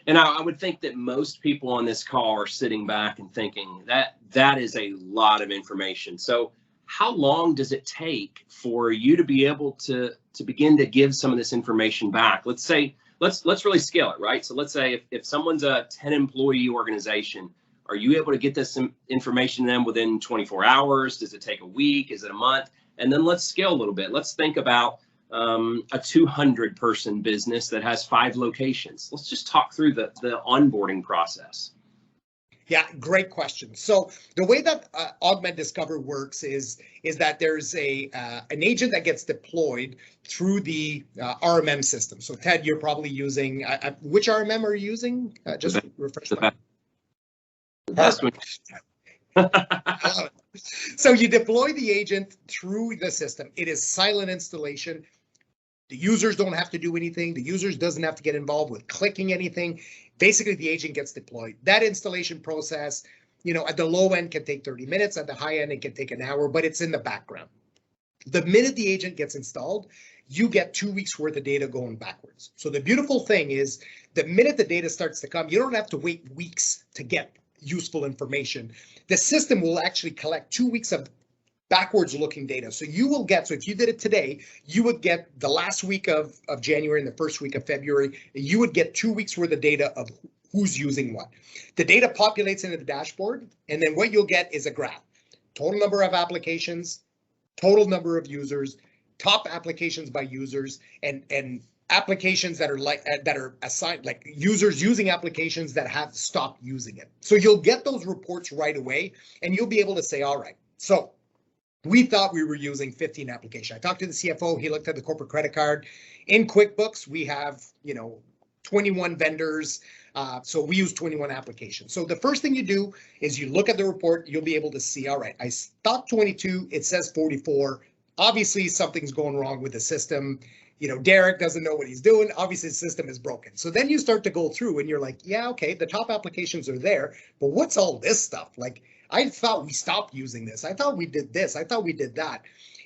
And I would think that most people on this call are sitting back and thinking that is a lot of information. So how long does it take for you to be able to begin to give some of this information back? Let's say, let's really scale it, right? So let's say if someone's a 10-employee organization, are you able to get this information to them within 24 hours? Does it take a week? Is it a month? And then let's scale a little bit. Let's think about a 200-person business that has 5 locations. Let's just talk through the onboarding process. Yeah, great question. So the way that Augment Discover works is that there's an agent that gets deployed through the RMM system. So Ted, you're probably using, which RMM are you using? Just refresh my. So you deploy the agent through the system. It is silent installation. The users don't have to do anything. The users doesn't have to get involved with clicking anything. Basically, the agent gets deployed. That installation process, at the low end can take 30 minutes. At the high end, it can take an hour, but it's in the background. The minute the agent gets installed, you get 2 weeks worth of data going backwards. So the beautiful thing is the minute the data starts to come, you don't have to wait weeks to get useful information. The system will actually collect 2 weeks of backwards looking data. So you will get, so if you did it today, you would get the last week of January and the first week of February. You would get 2 weeks worth of data of who's using what. The data populates into the dashboard, and then what you'll get is a graph. Total number of applications, total number of users, top applications by users, and applications that are assigned, like users using applications that have stopped using it. So you'll get those reports right away, and you'll be able to say, all right, so we thought we were using 15 applications. I talked to the CFO, he looked at the corporate credit card. In QuickBooks, we have, 21 vendors, so we use 21 applications. So the first thing you do is you look at the report, you'll be able to see, all right, I thought 22, it says 44. Obviously, something's going wrong with the system. Derik doesn't know what he's doing. Obviously, the system is broken. So then you start to go through and you're like, yeah, okay, the top applications are there, but what's all this stuff? Like, I thought we stopped using this. I thought we did this. I thought we did that.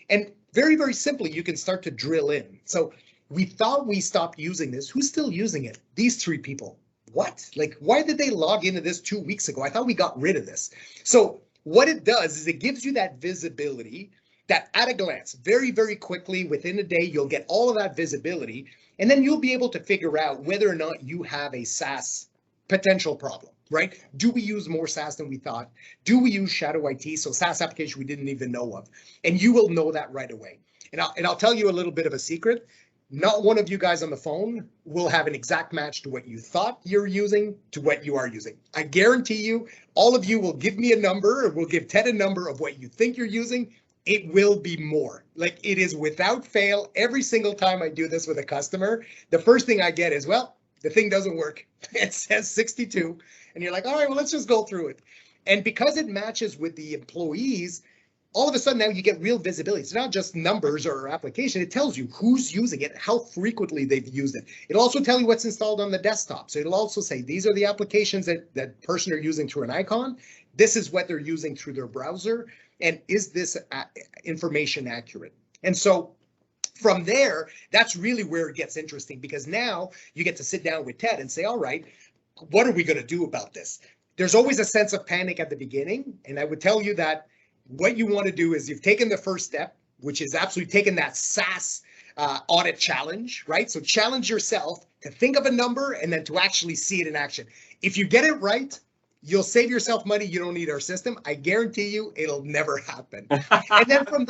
And very, very simply, you can start to drill in. So we thought we stopped using this. Who's still using it? These 3 people. What? Like, why did they log into this 2 weeks ago? I thought we got rid of this. So what it does is it gives you that visibility that at a glance, very, very quickly, within a day, you'll get all of that visibility, and then you'll be able to figure out whether or not you have a SaaS potential problem, right? Do we use more SaaS than we thought? Do we use shadow IT? So SaaS application we didn't even know of, and you will know that right away. And I'll tell you a little bit of a secret. Not one of you guys on the phone will have an exact match to what you thought you're using to what you are using. I guarantee you, all of you will give me a number, or will give Ted a number of what you think you're using. It will be more. Like, it is without fail. Every single time I do this with a customer, the first thing I get is, well, the thing doesn't work. It says 62. And you're like, all right, well, let's just go through it. And because it matches with the employees, all of a sudden now you get real visibility. It's not just numbers or application. It tells you who's using it, how frequently they've used it. It'll also tell you what's installed on the desktop. So it'll also say, these are the applications that person are using through an icon. This is what they're using through their browser. And is this information accurate? And so from there, that's really where it gets interesting, because now you get to sit down with Ted and say, all right, what are we going to do about this? There's always a sense of panic at the beginning. And I would tell you that what you want to do is you've taken the first step, which is absolutely taking that SaaS audit challenge, right? So challenge yourself to think of a number and then to actually see it in action. If you get it right, you'll save yourself money. You don't need our system. I guarantee you it'll never happen. And then from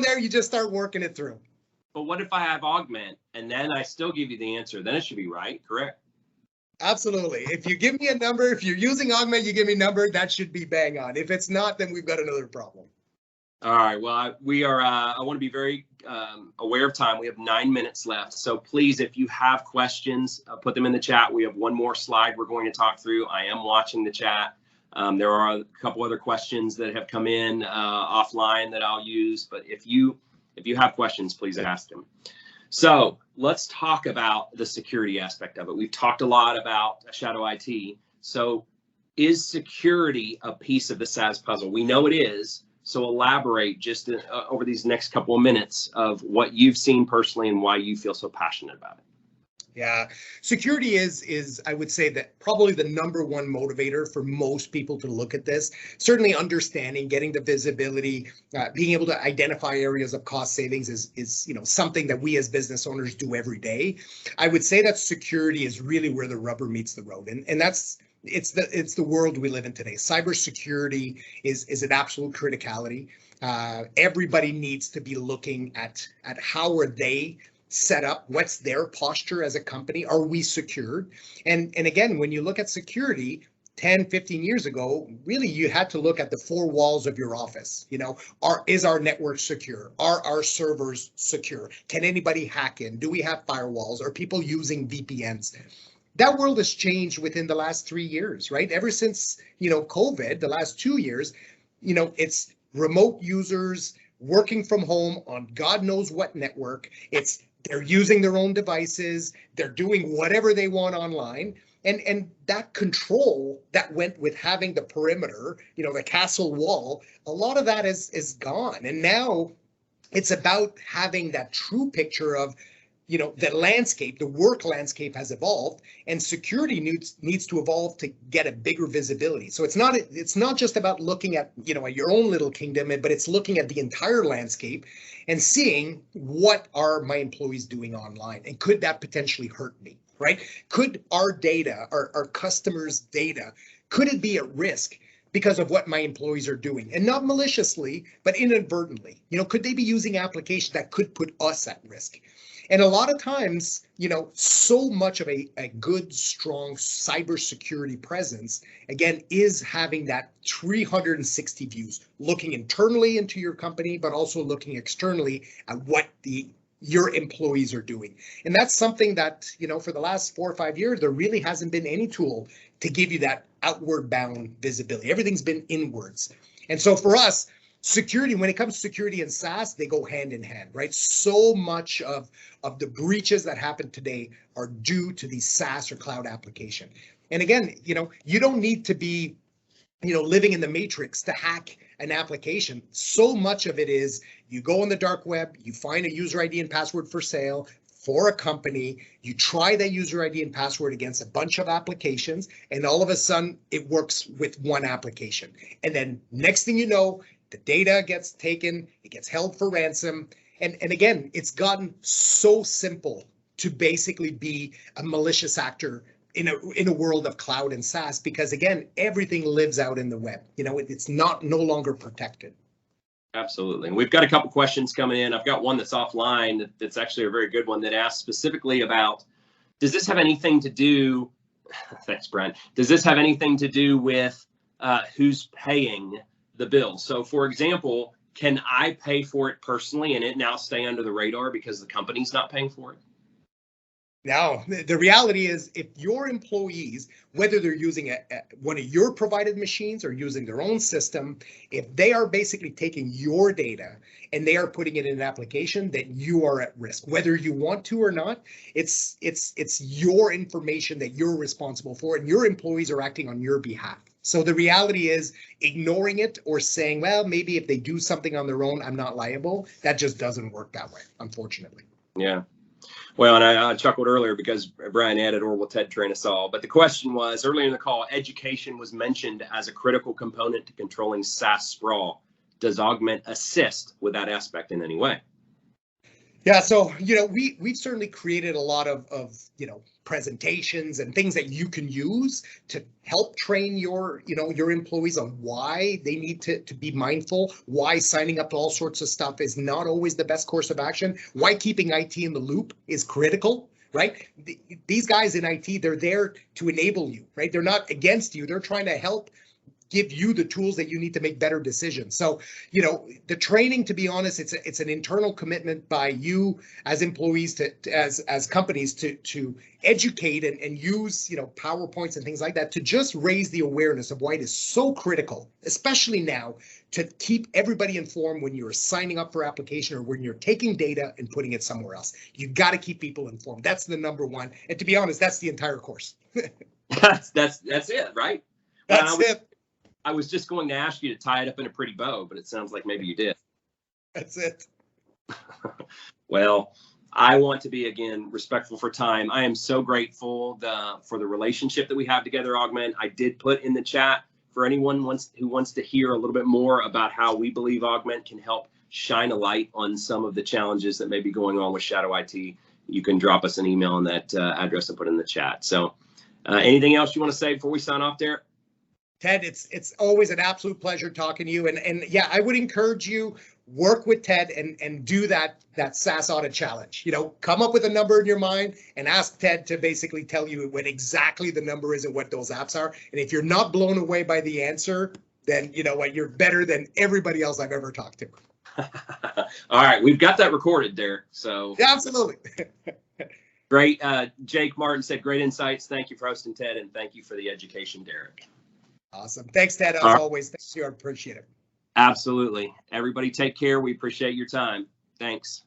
there, you just start working it through. But what if I have Augment and then I still give you the answer? Then it should be right, correct? Absolutely. If you give me a number, if you're using Augment, you give me a number, that should be bang on. If it's not, then we've got another problem. All right. Well, we are. I want to be very aware of time. We have 9 minutes left. So please, if you have questions, put them in the chat. We have one more slide we're going to talk through. I am watching the chat. There are a couple other questions that have come in offline that I'll use. But if you have questions, please ask them. So let's talk about the security aspect of it. We've talked a lot about shadow IT. So is security a piece of the SaaS puzzle? We know it is. So elaborate just over these next couple of minutes of what you've seen personally and why you feel so passionate about it. Yeah, security is I would say that probably the number one motivator for most people to look at this. Certainly understanding, getting the visibility, being able to identify areas of cost savings is something that we as business owners do every day. I would say that security is really where the rubber meets the road, and it's the world we live in today. Cybersecurity is an absolute criticality. Everybody needs to be looking at how are they set up, what's their posture as a company, are we secured? And again, when you look at security 10, 15 years ago, really you had to look at the four walls of your office. Is our network secure? Are our servers secure? Can anybody hack in? Do we have firewalls? Are people using VPNs? That world has changed within the last 3 years, right? Ever since, COVID, the last 2 years, it's remote users working from home on God knows what network. They're using their own devices. They're doing whatever they want online. And that control that went with having the perimeter, the castle wall, a lot of that is gone. And now it's about having that true picture of, the landscape, the work landscape has evolved, and security needs to evolve to get a bigger visibility. So it's not just about looking at, at your own little kingdom, but it's looking at the entire landscape and seeing what are my employees doing online, and could that potentially hurt me, right? Could our data, our customers' data, could it be at risk because of what my employees are doing? And not maliciously, but inadvertently. Could they be using applications that could put us at risk? And a lot of times, so much of a good, strong cybersecurity presence, again, is having that 360 views, looking internally into your company, but also looking externally at what your employees are doing. And that's something that, for the last 4 or 5 years, there really hasn't been any tool to give you that outward bound visibility. Everything's been inwards. And so for us, security, when it comes to security and SaaS, they go hand in hand, right? So much of the breaches that happen today are due to the SaaS or cloud application. And again, you don't need to be, living in the matrix to hack an application. So much of it is you go on the dark web, you find a user ID and password for sale for a company, you try that user ID and password against a bunch of applications, and all of a sudden it works with one application. And then next thing you know, the data gets taken, it gets held for ransom. And again, it's gotten so simple to basically be a malicious actor in a world of cloud and SaaS, because again, everything lives out in the web. It's no longer protected. Absolutely. And we've got a couple questions coming in. I've got one that's offline that's actually a very good one that asks specifically about, does this have anything to do, thanks, Brian, does this have anything to do with who's paying the bill? So for example, can I pay for it personally and it now stay under the radar because the company's not paying for it? No, the reality is if your employees, whether they're using one of your provided machines or using their own system, if they are basically taking your data and they are putting it in an application, then you are at risk, whether you want to or not. It's your information that you're responsible for, and your employees are acting on your behalf. So the reality is ignoring it or saying, well, maybe if they do something on their own, I'm not liable. That just doesn't work that way, unfortunately. Yeah. Well, and I chuckled earlier because Brian added, or will Ted train us all? But the question was, earlier in the call, education was mentioned as a critical component to controlling SaaS sprawl. Does Augment assist with that aspect in any way? Yeah, so we've certainly created a lot of presentations and things that you can use to help train your employees on why they need to be mindful, why signing up to all sorts of stuff is not always the best course of action, why keeping IT in the loop is critical, right? These guys in IT, they're there to enable you, right? They're not against you. They're trying to help give you the tools that you need to make better decisions. So, the training, to be honest, it's an internal commitment by you as employees as companies to educate and use, PowerPoints and things like that to just raise the awareness of why it is so critical, especially now, to keep everybody informed when you're signing up for application or when you're taking data and putting it somewhere else. You got to keep people informed. That's the number one. And to be honest, that's the entire course. That's it, right? That's it. I was just going to ask you to tie it up in a pretty bow, but it sounds like maybe you did. That's it. Well, I want to be, again, respectful for time. I am so grateful for the relationship that we have together, Augment. I did put in the chat for anyone who wants to hear a little bit more about how we believe Augment can help shine a light on some of the challenges that may be going on with shadow IT. You can drop us an email on that address and put in the chat. So anything else you want to say before we sign off, Derik? Ted, it's always an absolute pleasure talking to you. And yeah, I would encourage you, work with Ted and do that SaaS audit challenge. Come up with a number in your mind and ask Ted to basically tell you what exactly the number is and what those apps are. And if you're not blown away by the answer, then you know what, you're better than everybody else I've ever talked to. All right, we've got that recorded, Derik. So yeah, absolutely. Great. Jake Martin said, great insights. Thank you for hosting, Ted, and thank you for the education, Derik. Awesome. Thanks, Ted. As always, thank you. I appreciate it. Absolutely. Everybody take care. We appreciate your time. Thanks.